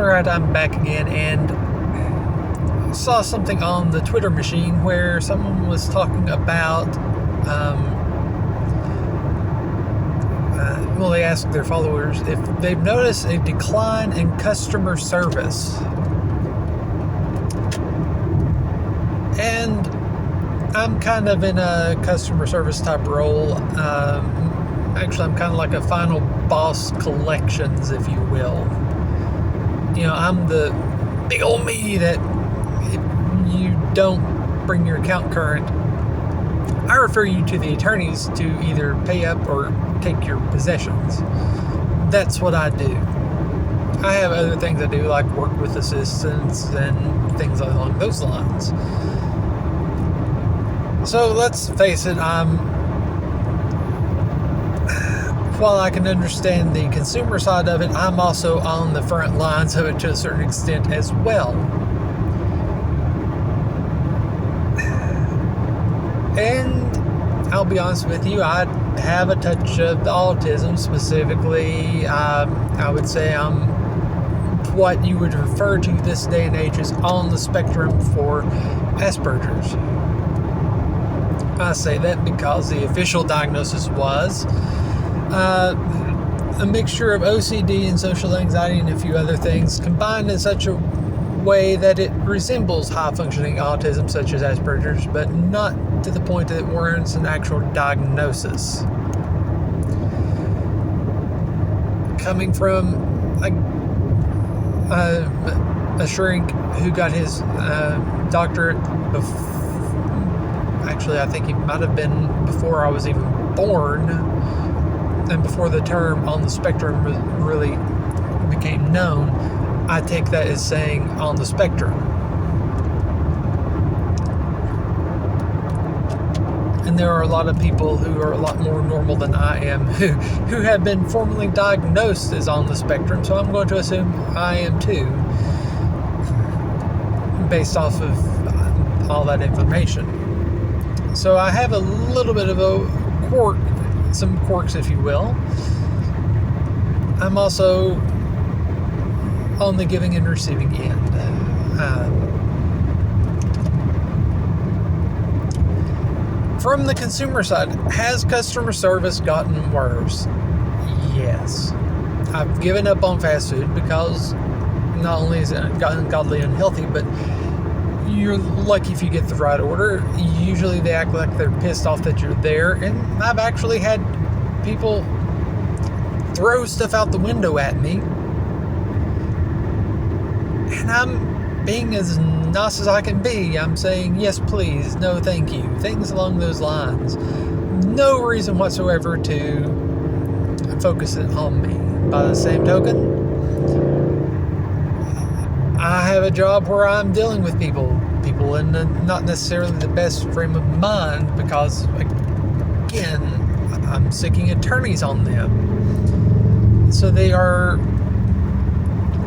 Alright, I'm back again, and saw something on the Twitter machine where someone was talking about, they asked their followers if they've noticed a decline in customer service. And I'm kind of in a customer service type role. Actually, I'm kind of like a final boss collections, if you will. You know, I'm the big old me that if you don't bring your account current, I refer you to the attorneys to either pay up or take your possessions. That's what I do. I have other things I do, like work with assistants and things along those lines. So let's face it, while I can understand the consumer side of it, I'm also on the front lines of it to a certain extent as well. And I'll be honest with you, I have a touch of autism. Specifically, I would say I'm what you would refer to this day and age as on the spectrum for Asperger's. I say that because the official diagnosis was a mixture of OCD and social anxiety and a few other things combined in such a way that it resembles high-functioning autism such as Asperger's, but not to the point that it warrants an actual diagnosis. Coming from a shrink who got his doctorate actually, I think he might have been before I was even born, and before the term on the spectrum really became known. I take that as saying on the spectrum. And there are a lot of people who are a lot more normal than I am who have been formally diagnosed as on the spectrum, so I'm going to assume I am too, based off of all that information. So I have a little bit of a quirk, some quirks if you will. I'm also on the giving and receiving end. From the consumer side, has customer service gotten worse? Yes. I've given up on fast food because not only is it ungodly unhealthy, but you're lucky if you get the right order. Usually they act like they're pissed off that you're there, and I've actually had people throw stuff out the window at me, and I'm being as nice as I can be. I'm saying yes please, no thank you, things along those lines. No reason whatsoever to focus it on me. By the same token, I have a job where I'm dealing with people in not necessarily the best frame of mind, because again, I'm seeking attorneys on them, so they are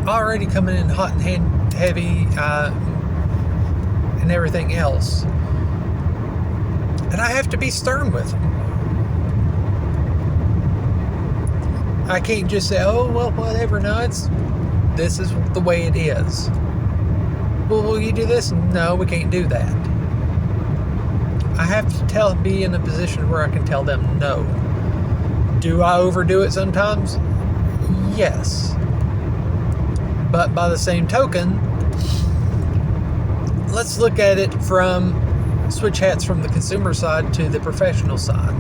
already coming in hot and heavy and everything else, and I have to be stern with them. I can't just say, oh well, whatever, no, this is the way it is. Well, will you do this? No, we can't do that. I have to be in a position where I can tell them no. Do I overdo it sometimes? Yes. But by the same token, let's look at it switch hats from the consumer side to the professional side.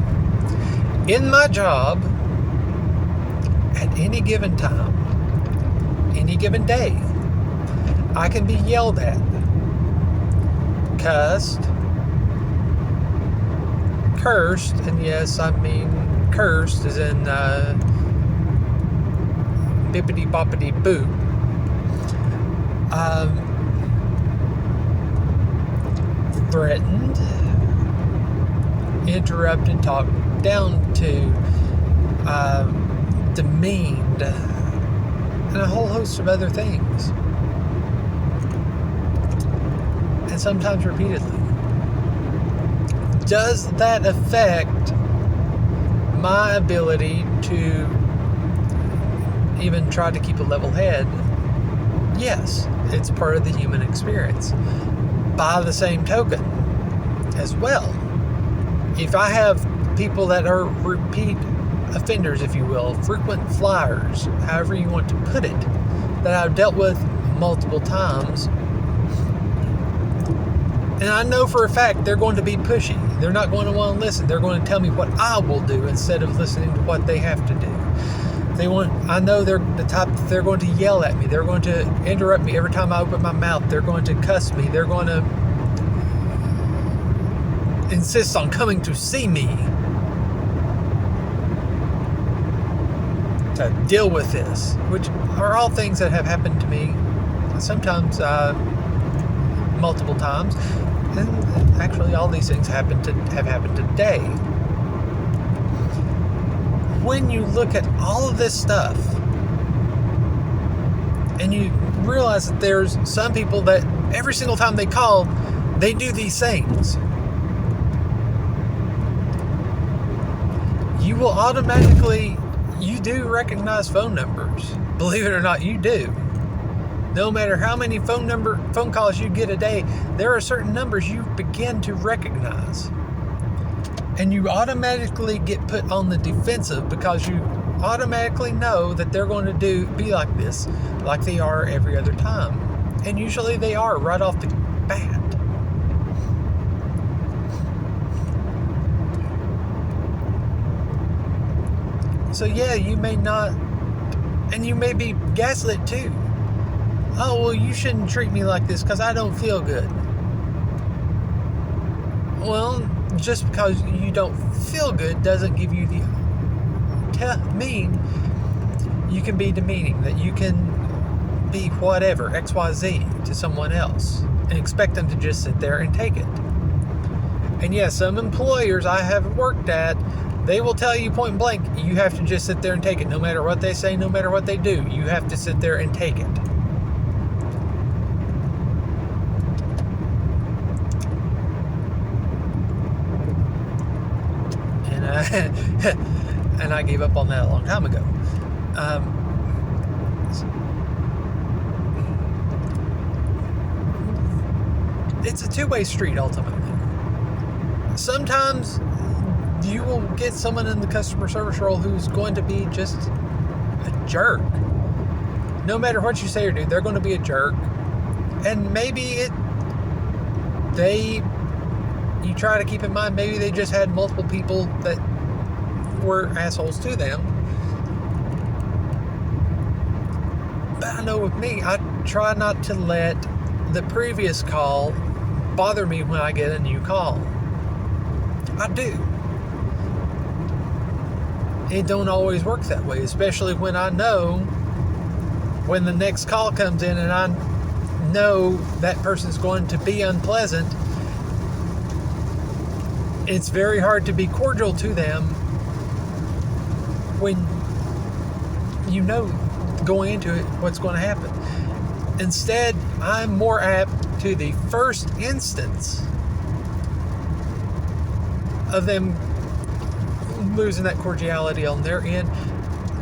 In my job, at any given time, any given day, I can be yelled at, cursed, and yes, I mean cursed as in bippity boppity boo. Threatened, interrupted, talked down to, demeaned, and a whole host of other things. And sometimes repeatedly. Does that affect my ability to even try to keep a level head? Yes, it's part of the human experience. By the same token, as well, if I have people that are repeat offenders, if you will, frequent flyers, however you want to put it, that I've dealt with multiple times, and I know for a fact they're going to be pushy. They're not going to want to listen. They're going to tell me what I will do instead of listening to what they have to do. I know they're the type that they're going to yell at me. They're going to interrupt me every time I open my mouth. They're going to cuss me. They're going to insist on coming to see me to deal with this, which are all things that have happened to me, sometimes multiple times, and actually all these things have happened today. When you look at all of this stuff and you realize that there's some people that every single time they call, they do these things, you will automatically, you do recognize phone numbers. Believe it or not, you do. No matter how many phone calls you get a day, there are certain numbers you begin to recognize. And you automatically get put on the defensive because you automatically know that they're going to be like this, like they are every other time. And usually they are right off the bat. So yeah, you may not, and you may be gaslit too. Oh, well, you shouldn't treat me like this because I don't feel good. Well, just because you don't feel good doesn't give you you can be demeaning, that you can be whatever, XYZ to someone else and expect them to just sit there and take it. And yes, some employers I have worked at, they will tell you point blank, you have to just sit there and take it. No matter what they say, no matter what they do, you have to sit there and take it. And I gave up on that a long time ago. It's a two-way street, ultimately. Sometimes you will get someone in the customer service role who's going to be just a jerk. No matter what you say or do, they're going to be a jerk. And maybe you try to keep in mind, maybe they just had multiple people that were assholes to them. But I know with me, I try not to let the previous call bother me when I get a new call. I do. It don't always work that way, especially when I know when the next call comes in and I know that person's going to be unpleasant. It's very hard to be cordial to them when you know going into it what's going to happen. Instead, I'm more apt to the first instance of them losing that cordiality on their end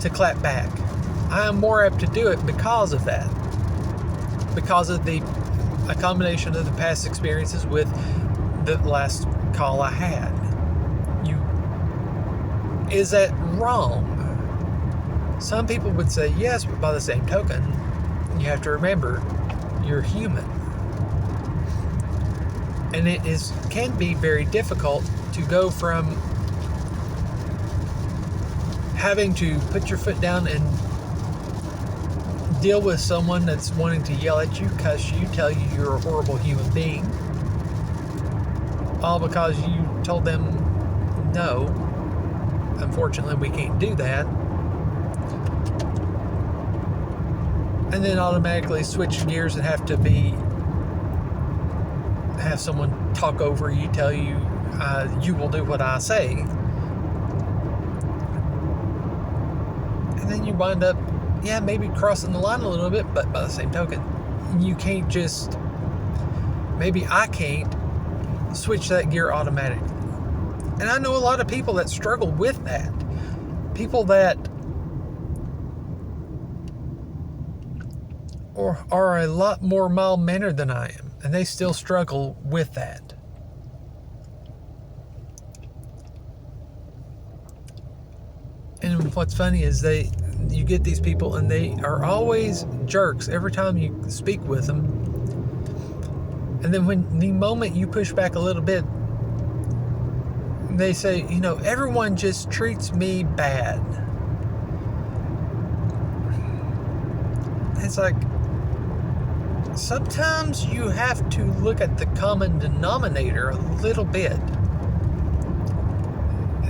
to clap back. I am more apt to do it because of that. Because of a combination of the past experiences with the last call I had. Is that wrong? Some people would say yes, but by the same token, you have to remember you're human. And it can be very difficult to go from having to put your foot down and deal with someone that's wanting to yell at you, cuss you, tell you you're a horrible human being, all because you told them no. Unfortunately, we can't do that. And then automatically switch gears and have someone talk over you, tell you you will do what I say. And then you wind up, maybe crossing the line a little bit, but by the same token, you can't just, maybe I can't switch that gear automatically. And I know a lot of people that struggle with that. People that are a lot more mild-mannered than I am, and they still struggle with that. And what's funny is you get these people and they are always jerks every time you speak with them. And then when the moment you push back a little bit, they say, everyone just treats me bad. It's like, sometimes you have to look at the common denominator a little bit.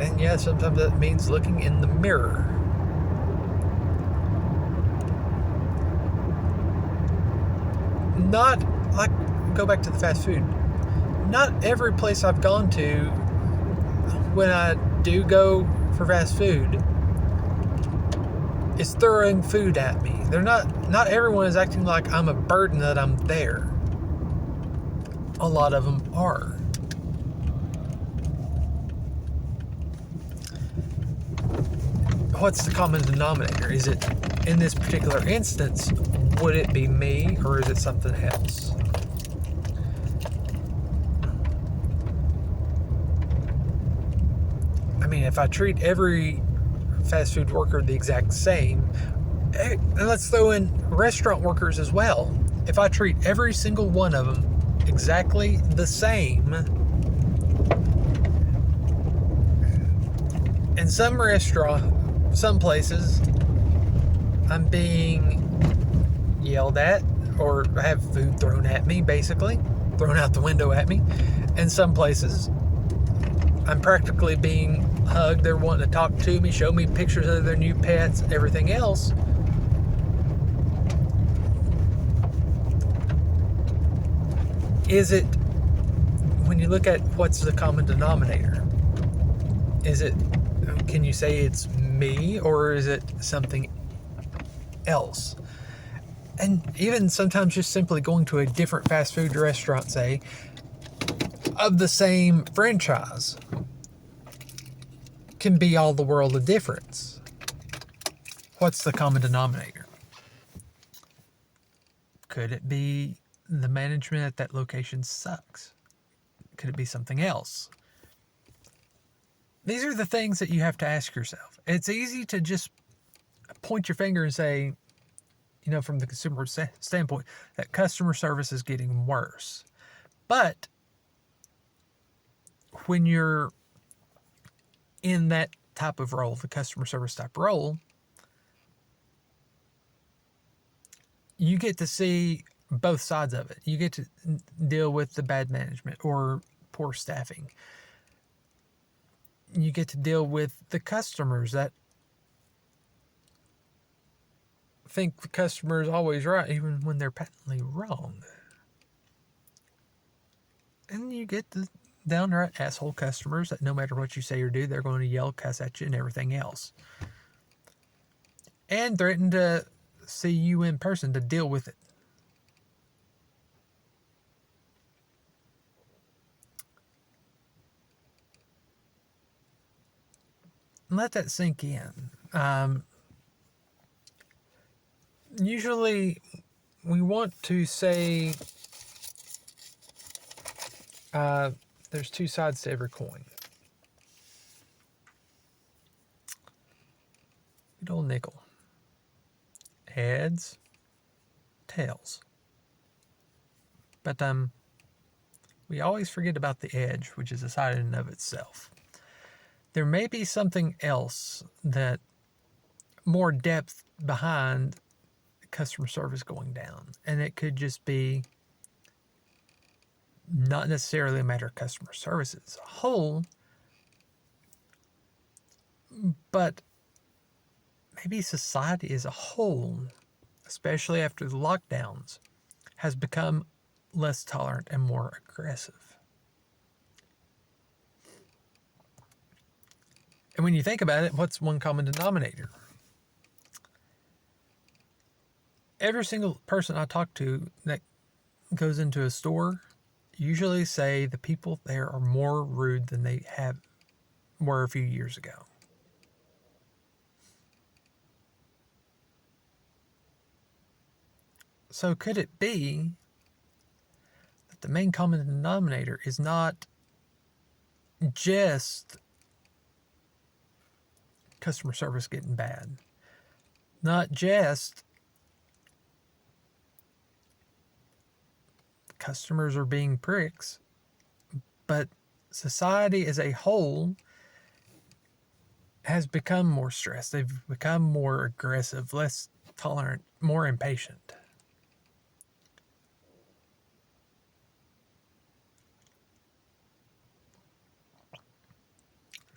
And yeah, sometimes that means looking in the mirror. Not like, go back to the fast food. Not every place I've gone to, when I do go for fast food, is throwing food at me. Not everyone is acting like I'm a burden that I'm there. A lot of them are. What's the common denominator? Is it, in this particular instance, would it be me or is it something else? I mean, if I treat every fast food worker the exact same, and let's throw in restaurant workers as well. If I treat every single one of them exactly the same, in some places, I'm being yelled at or have food thrown at me, basically, thrown out the window at me. In some places, I'm practically being hugged. They're wanting to talk to me, show me pictures of their new pets, everything else. Is it, when you look at what's the common denominator, can you say it's me or is it something else? And even sometimes just simply going to a different fast food restaurant, say, of the same franchise, can be all the world of difference. What's the common denominator? Could it be the management at that location sucks? Could it be something else? These are the things that you have to ask yourself. It's easy to just point your finger and say, from the consumer standpoint, that customer service is getting worse. But when you're in that type of role, the customer service type role, you get to see both sides of it. You get to deal with the bad management or poor staffing. You get to deal with the customers that think the customer is always right, even when they're patently wrong. And you get the downright asshole customers that no matter what you say or do, they're going to yell, cuss at you, and everything else. And threaten to see you in person to deal with it. Let that sink in. Usually, we want to say there's two sides to every coin. Good old nickel. Heads, tails. But we always forget about the edge, which is a side in and of itself. There may be something else that more depth behind customer service going down. And it could just be not necessarily a matter of customer service as a whole, but maybe society as a whole, especially after the lockdowns, has become less tolerant and more aggressive. And when you think about it, what's one common denominator? Every single person I talk to that goes into a store usually say the people there are more rude than they were a few years ago. So could it be that the main common denominator is not just customer service getting bad, not just customers are being pricks, but society as a whole has become more stressed. They've become more aggressive, less tolerant, more impatient.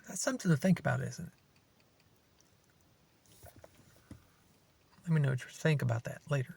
That's something to think about, isn't it? Let me know what you think about that later.